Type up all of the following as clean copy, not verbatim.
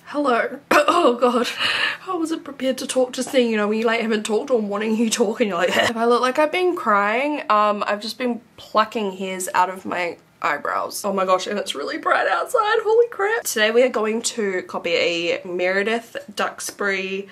Hello. Oh god, I wasn't prepared to talk just then, you know, when you like haven't talked or wanting you talk and you're like, if I look like I've been crying, I've just been plucking hairs out of my eyebrows. Oh my gosh, and it's really bright outside, holy crap. Today we are going to copy a Meredith Duxbury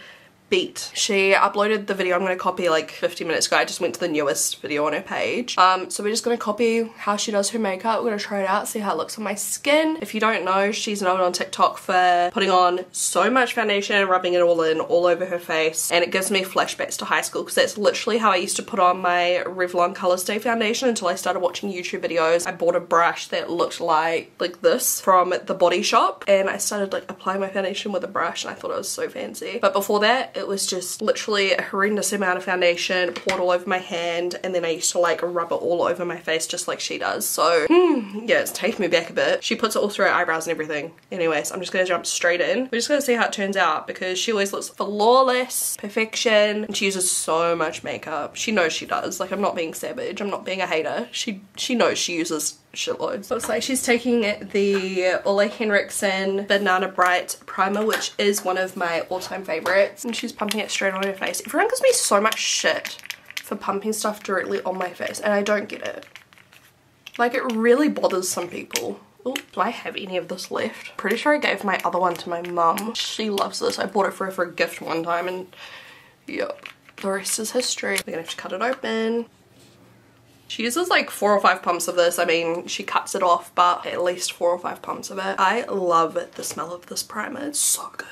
beat. She uploaded the video I'm going to copy like 50 minutes ago. I just went to the newest video on her page. So we're just going to copy how she does her makeup. We're going to try it out, see how it looks on my skin. If you don't know, she's known on TikTok for putting on so much foundation and rubbing it all in all over her face, and it gives me flashbacks to high school because that's literally how I used to put on my Revlon Color Stay foundation until I started watching YouTube videos. I bought a brush that looked like this from the Body Shop, and I started like applying my foundation with a brush, and I thought it was so fancy. But before that, it was just literally a horrendous amount of foundation poured all over my hand, and then I used to like rub it all over my face just like she does. So yeah, it's taken me back a bit. She puts it all through her eyebrows and everything. Anyways, I'm just gonna jump straight in. We're just gonna see how it turns out because she always looks flawless, perfection, and she uses so much makeup. She knows she does. Like, I'm not being savage, I'm not being a hater. She knows she uses shitloads. Looks like she's taking the Ole Henriksen Banana Bright primer, which is one of my all-time favorites, and she's pumping it straight on her face. Everyone gives me so much shit for pumping stuff directly on my face, and I don't get it. Like, it really bothers some people. Ooh, do I have any of this left? Pretty sure I gave my other one to my mum. She loves this. I bought it for her for a gift one time, and yep, the rest is history. We're gonna have to cut it open. She uses like 4 or 5 pumps of this. I mean, she cuts it off, but at least 4 or 5 pumps of it. I love the smell of this primer. It's so good.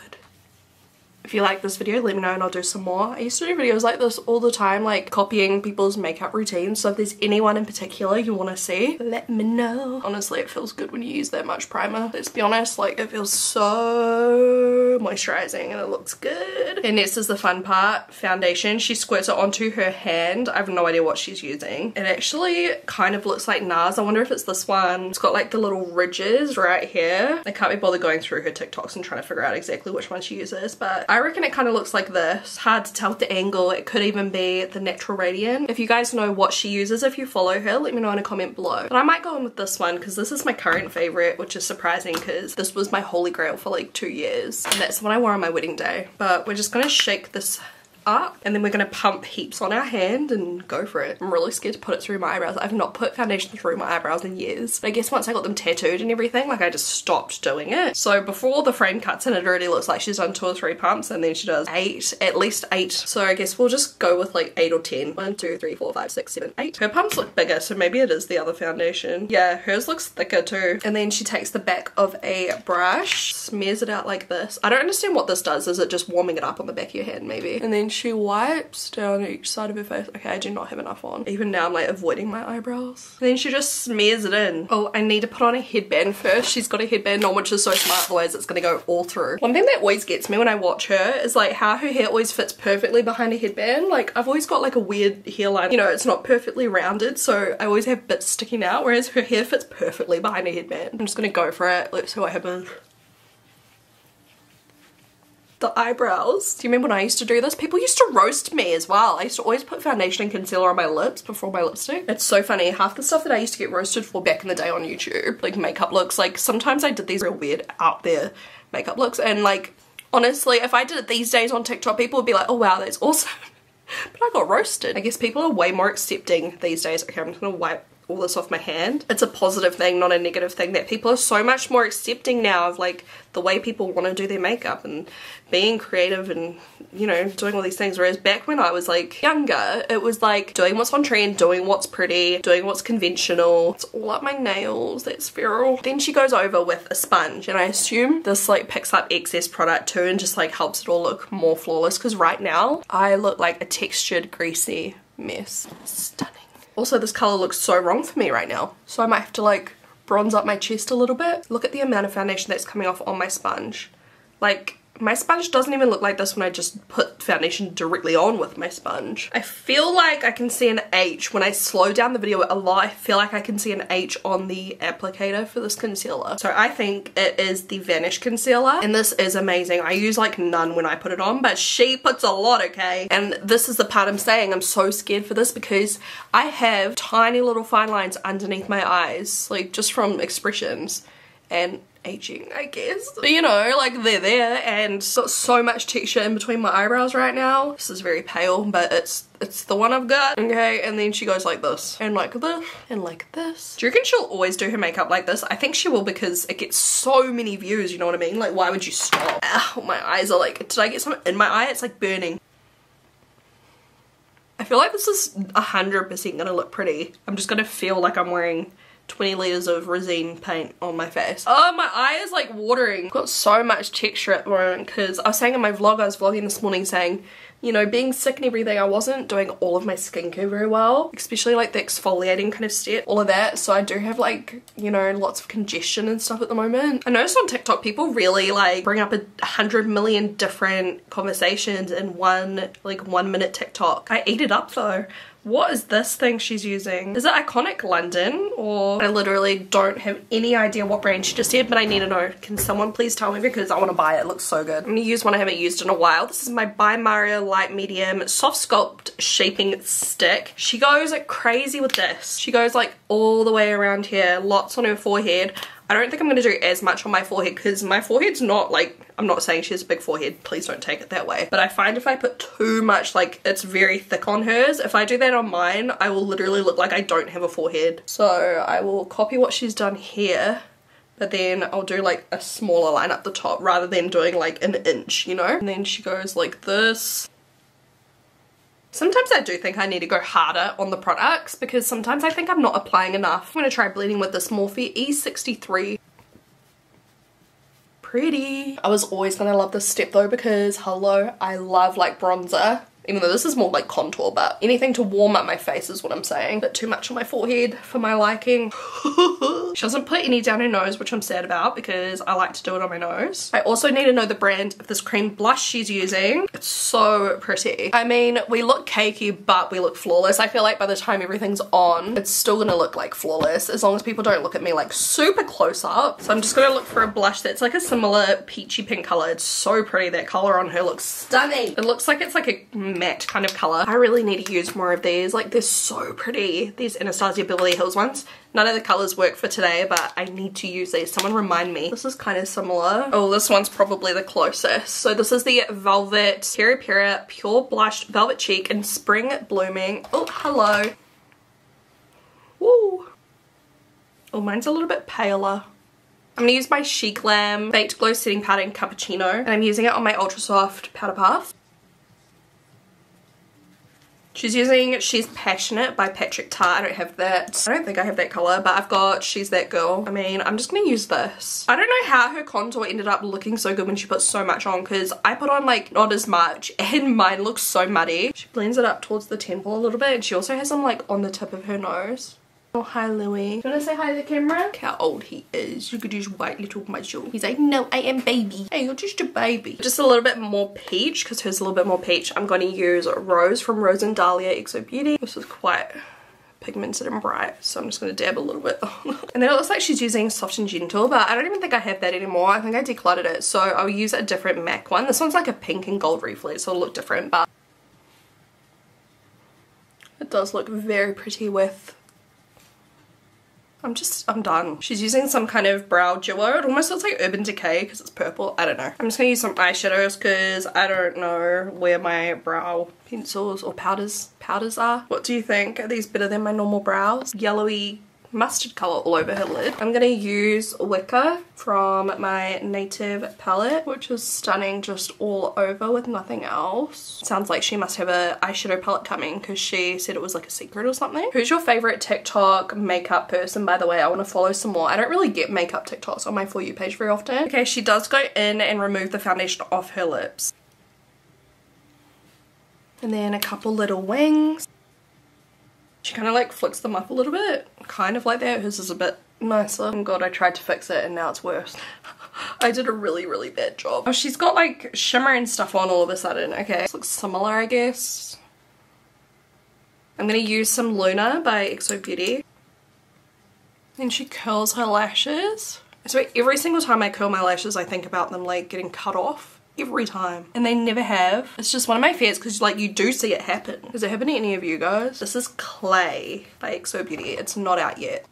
If you like this video, let me know and I'll do some more. I used to do videos like this all the time, like copying people's makeup routines. So if there's anyone in particular you want to see, let me know. Honestly, it feels good when you use that much primer. Let's be honest, like it feels so moisturizing and it looks good. And next is the fun part, foundation. She squirts it onto her hand. I have no idea what she's using. It actually kind of looks like NARS. I wonder if it's this one. It's got like the little ridges right here. I can't be bothered going through her TikToks and trying to figure out exactly which one she uses, but I reckon it kind of looks like this. Hard to tell with the angle. It could even be the Natural Radiant. If you guys know what she uses, if you follow her, let me know in a comment below. But I might go in with this one because this is my current favorite, which is surprising because this was my holy grail for like 2 years. And that's what I wore on my wedding day. But we're just going to shake this up, and then we're going to pump heaps on our hand and go for it. I'm really scared to put it through my eyebrows. I've not put foundation through my eyebrows in years, but I guess once I got them tattooed and everything, like I just stopped doing it. So before the frame cuts in, it already looks like she's done 2 or 3 pumps, and then she does 8, at least 8. So I guess we'll just go with like 8 or 10. 1, 2, 3, 4, 5, 6, 7, 8. Her pumps look bigger, so maybe it is the other foundation. Yeah, hers looks thicker too. And then she takes the back of a brush, smears it out like this. I don't understand what this does. Is it just warming it up on the back of your hand maybe? And then she wipes down each side of her face. Okay, I do not have enough on. Even now I'm like avoiding my eyebrows. And then she just smears it in. Oh, I need to put on a headband first. She's got a headband on, which is so smart, otherwise it's gonna go all through. One thing that always gets me when I watch her is like how her hair always fits perfectly behind a headband. Like I've always got like a weird hairline, you know, it's not perfectly rounded, so I always have bits sticking out, whereas her hair fits perfectly behind a headband. I'm just gonna go for it. Let's see what happens. The eyebrows. Do you remember when I used to do this? People used to roast me as well. I used to always put foundation and concealer on my lips before my lipstick. It's so funny. Half the stuff that I used to get roasted for back in the day on YouTube, like makeup looks, like sometimes I did these real weird out there makeup looks, and like honestly, if I did it these days on TikTok, people would be like, oh wow, that's awesome. But I got roasted. I guess people are way more accepting these days. Okay, I'm just gonna wipe all this off my hand. It's a positive thing, not a negative thing, that people are so much more accepting now of like the way people want to do their makeup and being creative and, you know, doing all these things. Whereas back when I was like younger, it was like doing what's on trend, doing what's pretty, doing what's conventional. It's all up my nails, that's feral. Then she goes over with a sponge, and I assume this like picks up excess product too and just like helps it all look more flawless, because right now I look like a textured greasy mess. Stunning. Also, this color looks so wrong for me right now, so I might have to like bronze up my chest a little bit. Look at the amount of foundation that's coming off on my sponge. Like, my sponge doesn't even look like this when I just put foundation directly on with my sponge. I feel like I can see an H. When I slow down the video a lot, I feel like I can see an H on the applicator for this concealer. So I think it is the Vanish concealer, and this is amazing. I use like none when I put it on, but she puts a lot, okay? And this is the part I'm saying I'm so scared for this, because I have tiny little fine lines underneath my eyes, like just from expressions. And aging, I guess. But you know, like they're there, and got so much texture in between my eyebrows right now. This is very pale, but it's the one I've got. Okay, and then she goes like this, and like this, and like this. Do you reckon she'll always do her makeup like this? I think she will, because it gets so many views, you know what I mean? Like, why would you stop? Ow, my eyes are like, did I get something in my eye? It's like burning. I feel like this is 100% gonna look pretty. I'm just gonna feel like I'm wearing 20 litres of resin paint on my face. Oh, my eye is like watering. I've got so much texture at the moment, because I was saying in my vlog, I was vlogging this morning saying, you know, being sick and everything, I wasn't doing all of my skincare very well, especially like the exfoliating kind of step, all of that. So I do have like, you know, lots of congestion and stuff at the moment. I noticed on TikTok people really like bring up 100 million different conversations in one like 1 minute TikTok. I ate it up though. What is this thing she's using? Is it Iconic London? Or I literally don't have any idea what brand she just said, but I need to know. Can someone please tell me, because I want to buy it. It looks so good. I'm gonna use one I haven't used in a while. This is my By Mario Light Medium Soft Sculpt Shaping Stick. She goes crazy with this. She goes like all the way around here, lots on her forehead. I don't think I'm going to do as much on my forehead, because my forehead's not like, I'm not saying she has a big forehead, please don't take it that way, but I find if I put too much, like it's very thick on hers, if I do that on mine, I will literally look like I don't have a forehead. So I will copy what she's done here, but then I'll do like a smaller line up the top rather than doing like an inch, you know? And then she goes like this. Sometimes I do think I need to go harder on the products, because sometimes I think I'm not applying enough. I'm going to try blending with this Morphe E63. Pretty. I was always going to love this step though, because hello, I love like bronzer. Even though this is more like contour, but anything to warm up my face is what I'm saying. But too much on my forehead for my liking. She doesn't put any down her nose, which I'm sad about, because I like to do it on my nose. I also need to know the brand of this cream blush she's using. It's so pretty. I mean, we look cakey, but we look flawless. I feel like by the time everything's on, it's still gonna look like flawless, as long as people don't look at me like super close up. So I'm just gonna look for a blush that's like a similar peachy pink color. It's so pretty. That color on her looks stunning. It looks like it's like a matte kind of color. I really need to use more of these. Like, they're so pretty. These Anastasia Beverly Hills ones. None of the colors work for today, but I need to use these. Someone remind me. This is kind of similar. Oh, this one's probably the closest. So this is the Velvet Peri Peri Pure Blushed Velvet Cheek in Spring Blooming. Oh, hello. Woo. Oh, mine's a little bit paler. I'm going to use my Chic Glam Baked Glow Setting Powder in Cappuccino, and I'm using it on my Ultra Soft Powder Puff. She's using She's Passionate by Patrick Tart. I don't have that. I don't think I have that color, but I've got She's That Girl. I mean, I'm just gonna use this. I don't know how her contour ended up looking so good when she put so much on, because I put on like not as much and mine looks so muddy. She blends it up towards the temple a little bit, and she also has some like on the tip of her nose. Oh, hi Louis. Do you want to say hi to the camera? Look how old he is. Look at his white little muzzle. He's like, no, I am baby. Hey, you're just a baby. Just a little bit more peach, because hers is a little bit more peach. I'm going to use Rose from Rose and Dahlia xoBeauty. This is quite pigmented and bright, so I'm just going to dab a little bit. And then it looks like she's using Soft and Gentle, but I don't even think I have that anymore. I think I decluttered it, so I'll use a different MAC one. This one's like a pink and gold reflex, so it'll look different, but it does look very pretty with... I'm done. She's using some kind of brow duo. It almost looks like Urban Decay because it's purple. I don't know. I'm just gonna use some eyeshadows because I don't know where my brow pencils or powders are. What do you think? Are these better than my normal brows? Yellowy mustard color all over her lid. I'm gonna use Wicker from my Native palette, which is stunning just all over with nothing else. Sounds like she must have a eyeshadow palette coming because she said it was like a secret or something. Who's your favorite TikTok makeup person, by the way? I want to follow some more. I don't really get makeup TikToks on my For You page very often. Okay, she does go in and remove the foundation off her lips. And then a couple little wings. She kind of like flicks them up a little bit, kind of like that. Hers is a bit nicer. Oh god, I tried to fix it and now it's worse. I did a really bad job. Oh, she's got like shimmer and stuff on all of a sudden. Okay, this looks similar, I guess. I'm gonna use some Luna by xoBeauty. Then she curls her lashes. So every single time I curl my lashes, I think about them like getting cut off. Every time, and they never have. It's just one of my fears because like you do see it happen. Does it happen to any of you guys? This is Clay by xoBeauty. It's not out yet.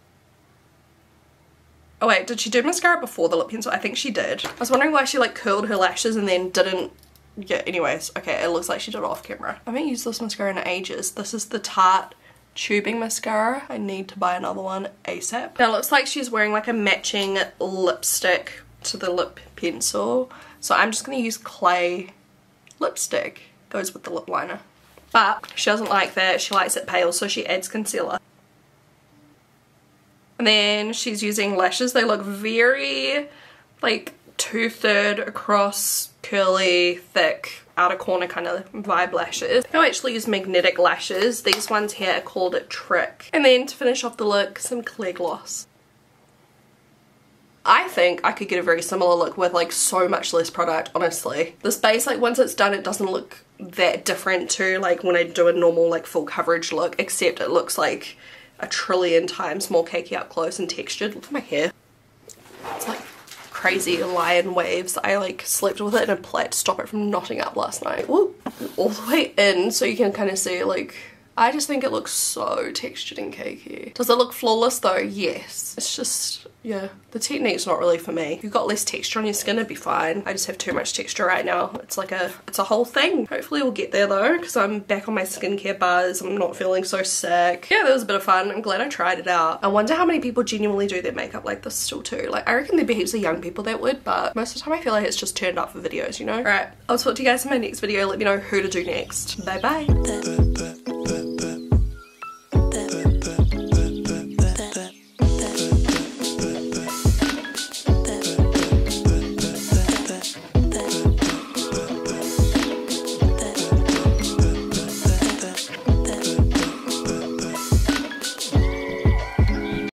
Oh wait, did she do mascara before the lip pencil? I think she did. I was wondering why she like curled her lashes and then didn't. Yeah, anyways, okay, it looks like she did it off camera. I haven't used this mascara in ages. This is the Tarte tubing mascara. I need to buy another one ASAP. Now it looks like she's wearing like a matching lipstick to the lip pencil. So I'm just gonna use clay lipstick. Goes with the lip liner. But she doesn't like that. She likes it pale, so she adds concealer. And then she's using lashes. They look very like 2/3 across, curly, thick, outer corner kind of vibe lashes. I actually use magnetic lashes. These ones here are called Trick. And then to finish off the look, some clear gloss. I think I could get a very similar look with like so much less product, honestly. This base, like once it's done, it doesn't look that different to like when I do a normal like full coverage look, except it looks like a trillion times more cakey up close and textured. Look at my hair. It's like crazy lion waves. I like slept with it in a plait to stop it from knotting up last night. Ooh, all the way in so you can kind of see like, I just think it looks so textured and cakey. Does it look flawless though? Yes. It's just, yeah, the technique's not really for me. If you've got less texture on your skin, it'd be fine. I just have too much texture right now. It's like it's a whole thing. Hopefully we'll get there though, because I'm back on my skincare buzz. I'm not feeling so sick. Yeah, that was a bit of fun. I'm glad I tried it out. I wonder how many people genuinely do their makeup like this still too. Like, I reckon there'd be heaps of young people that would, but most of the time I feel like it's just turned up for videos, you know? Alright, I'll talk to you guys in my next video. Let me know who to do next. Bye bye.